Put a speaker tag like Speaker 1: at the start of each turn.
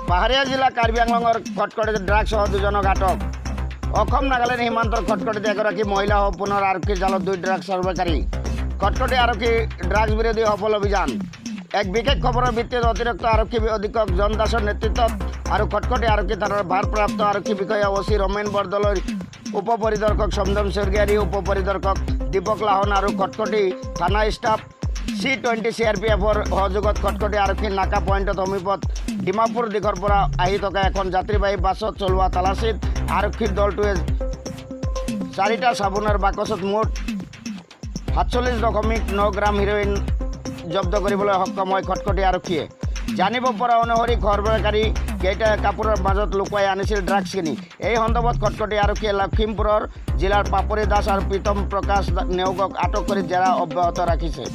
Speaker 1: পাহাড়িয়া জিলা কাৰ্বি আংলঙৰ খটখটিত ড্ৰাগছ সহ দুজনক আটক। অসম নাগালেণ্ড সীমান্তৰ খটখটিত এগৰাকী মহিলা সহ পুনৰ আৰক্ষীৰ জালত 2 ড্ৰাগছ সৰবৰাহকাৰী। খটখটি আৰক্ষী ড্ৰাগছ বিৰোধী সফল অভিযান। এক বিশেষ খবৰৰ ভিত্তিত অতিৰিক্ত আৰক্ষী অধীক্ষক জন দাসৰ নেতৃত্বত আৰু খটখটি আৰক্ষী থানাৰ ভাৰপ্ৰাপ্ত আৰক্ষী বিষয়া অচি ৰমেন বৰদলৈ, উপ পৰিদৰ্শক চন্দন স্বৰ্গীয়াৰী, উপ পৰিদৰ্শক দীপক লাহন আৰু খটখটি থানা ষ্টাফ C20 CRPFৰ সহযোগত খটখটি আৰক্ষীৰ নাকা পইণ্টত সমীপত ডিমাপুৰ দিশৰ পৰা আহি থকা এখন যাত্ৰীবাহী বাছত চলোৱা তালাচীত আৰক্ষীৰ দলটোৱে 4টা চাবোনৰ বাকচত মুঠ 47.9 গ্ৰাম হেৰোইন জব্দ কৰিবলৈ সক্ষম হয় খটখটি আৰক্ষীয়ে। জানিব পৰা অনুসৰি সৰবৰাহকাৰী কেইটাই কাপোৰৰ মাজত লুকুৱাই আনিছিল ড্ৰাগছখিনি। এই সন্দৰ্ভত খটখটি আৰক্ষীয়ে লখিমপুৰৰ জিলাৰ পাপৰি দাস আৰু প্ৰীতম প্ৰকাশ নেওগক আটক কৰি জেৰা অব্যাহত ৰাখিছে।